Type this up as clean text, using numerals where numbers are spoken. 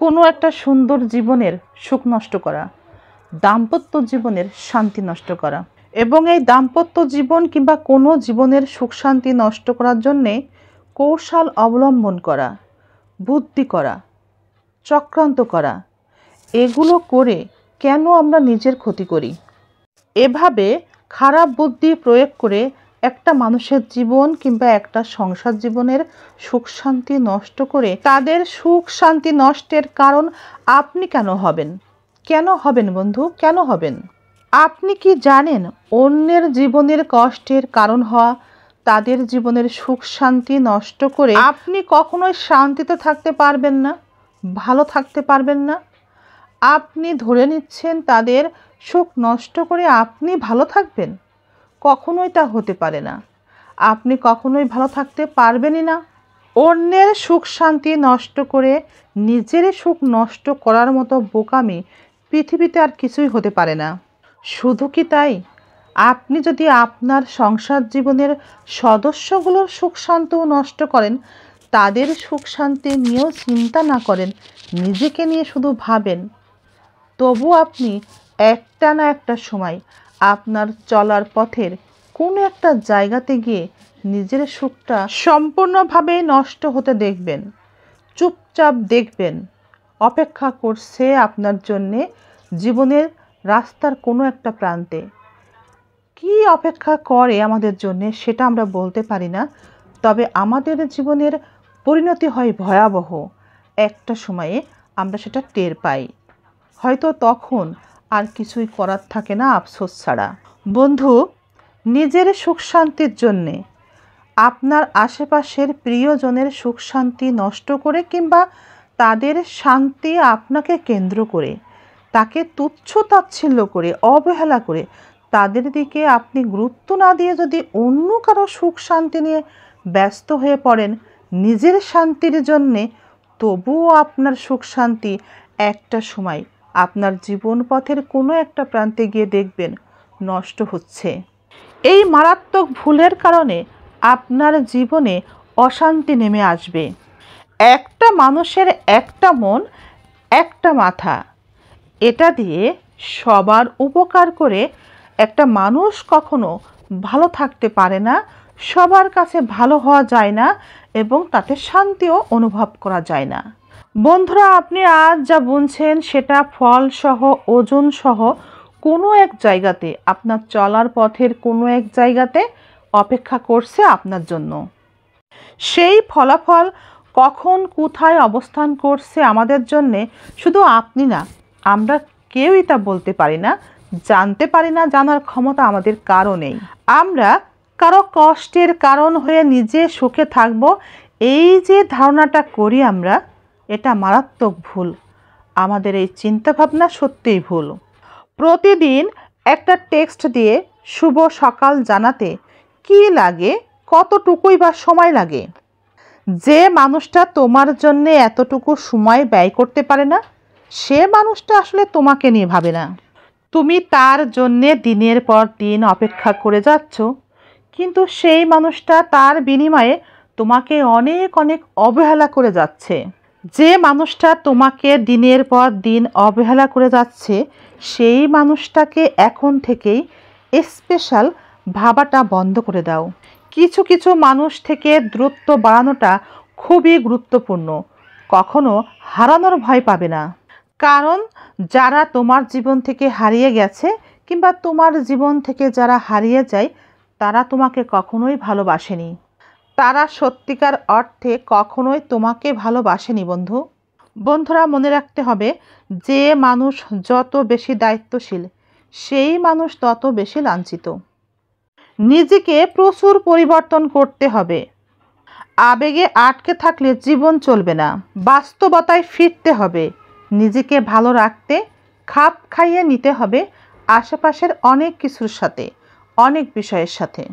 কোনো একটা সুন্দর জীবনের সুখ নষ্ট করা, দাম্পত্য জীবনের শান্তি নষ্ট করা, এবং এই দাম্পত্য জীবন কিংবা কোনো জীবনের সুখ শান্তি নষ্ট করার জন্যে কৌশল অবলম্বন করা, বুদ্ধি করা, চক্রান্ত করা, এগুলো করে কেন আমরা নিজের ক্ষতি করি? এভাবে খারাপ বুদ্ধি প্রয়োগ করে একটা মানুষের জীবন কিংবা একটা সংসার জীবনের সুখ শান্তি নষ্ট করে তাদের সুখ শান্তি নষ্টের কারণ আপনি কেন হবেন? কেন হবেন বন্ধু? কেন হবেন? আপনি কি জানেন অন্যের জীবনের কষ্টের কারণ হওয়া তাদের জীবনের সুখ শান্তি নষ্ট করে আপনি কখনোই শান্তিতে থাকতে পারবেন না, ভালো থাকতে পারবেন না? আপনি ধরে নিচ্ছেন তাদের সুখ নষ্ট করে আপনি ভালো থাকবেন? কখনোই তা হতে পারে না। আপনি কখনোই ভালো থাকতে পারবেনই না। অন্যের সুখ শান্তি নষ্ট করে নিজের সুখ নষ্ট করার মতো বোকামি পৃথিবীতে আর কিছুই হতে পারে না। শুধু কি তাই, আপনি যদি আপনার সংসার জীবনের সদস্যগুলোর সুখ শান্তিও নষ্ট করেন, তাদের সুখ শান্তি নিয়েও চিন্তা না করেন, নিজেকে নিয়ে শুধু ভাবেন, তবু আপনি একটা না একটা সময় আপনার চলার পথের কোনো একটা জায়গাতে গিয়ে নিজের সুখটা সম্পূর্ণভাবে নষ্ট হতে দেখবেন। চুপচাপ দেখবেন অপেক্ষা করছে আপনার জন্যে জীবনের রাস্তার কোনো একটা প্রান্তে। কি অপেক্ষা করে আমাদের জন্যে সেটা আমরা বলতে পারি না, তবে আমাদের জীবনের পরিণতি হয় ভয়াবহ। একটা সময়ে আমরা সেটা টের পাই। হয়তো তখন আর কিছুই করার থাকে না আফসোস ছাড়া। বন্ধু, নিজের সুখ শান্তির জন্যে আপনার আশেপাশের প্রিয়জনের সুখ শান্তি নষ্ট করে কিংবা তাদের শান্তি আপনাকে কেন্দ্র করে, তাকে তুচ্ছ তাচ্ছিল্য করে, অবহেলা করে, তাদের দিকে আপনি গুরুত্ব না দিয়ে যদি অন্য কারো সুখ শান্তি নিয়ে ব্যস্ত হয়ে পড়েন নিজের শান্তির জন্যে, তবুও আপনার সুখ শান্তি একটা সময় আপনার জীবন পথের কোনো একটা প্রান্তে গিয়ে দেখবেন নষ্ট হচ্ছে। এই মারাত্মক ভুলের কারণে আপনার জীবনে অশান্তি নেমে আসবে। একটা মানুষের একটা মন, একটা মাথা, এটা দিয়ে সবার উপকার করে একটা মানুষ কখনো ভালো থাকতে পারে না, সবার কাছে ভালো হওয়া যায় না এবং তাতে শান্তিও অনুভব করা যায় না। বন্ধুরা, আপনি আজ যা বুনছেন সেটা ফলসহ, ওজনসহ কোনো এক জায়গাতে, আপনার চলার পথের কোনো এক জায়গাতে অপেক্ষা করছে আপনার জন্য। সেই ফলাফল কখন কোথায় অবস্থান করছে আমাদের জন্যে শুধু আপনি না, আমরা কেউই তা বলতে পারি না, জানতে পারি না, জানার ক্ষমতা আমাদের কারো নেই। আমরা কারো কষ্টের কারণ হয়ে নিজে সুখে থাকব, এই যে ধারণাটা করি আমরা, এটা মারাত্মক ভুল। আমাদের এই চিন্তাভাবনা সত্যিই ভুল। প্রতিদিন একটা টেক্সট দিয়ে শুভ সকাল জানাতে কি লাগে, কতটুকুই বা সময় লাগে? যে মানুষটা তোমার জন্য এতটুকু সময় ব্যয় করতে পারে না, সে মানুষটা আসলে তোমাকে নিয়ে ভাবে না। তুমি তার জন্যে দিনের পর দিন অপেক্ষা করে যাচ্ছ, কিন্তু সেই মানুষটা তার বিনিময়ে তোমাকে অনেক অনেক অবহেলা করে যাচ্ছে। যে মানুষটা তোমাকে দিনের পর দিন অবহেলা করে যাচ্ছে, সেই মানুষটাকে এখন থেকেই স্পেশাল ভাবাটা বন্ধ করে দাও। কিছু কিছু মানুষ থেকে দূরত্ব বাড়ানোটা খুবই গুরুত্বপূর্ণ। কখনো হারানোর ভয় পাবে না, কারণ যারা তোমার জীবন থেকে হারিয়ে গেছে কিংবা তোমার জীবন থেকে যারা হারিয়ে যায়, তারা তোমাকে কখনোই ভালোবাসেনি। তারা সত্যিকার অর্থে কখনোই তোমাকে ভালোবাসেনি বন্ধু। বন্ধুরা, মনে রাখতে হবে, যে মানুষ যত বেশি দায়িত্বশীল, সেই মানুষ তত বেশি লাঞ্ছিত। নিজেকে প্রচুর পরিবর্তন করতে হবে। আবেগে আটকে থাকলে জীবন চলবে না। বাস্তবতায় ফিরতে হবে। নিজেকে ভালো রাখতে খাপ খাইয়ে নিতে হবে আশেপাশের অনেক কিছুর সাথে, অনেক বিষয়ের সাথে।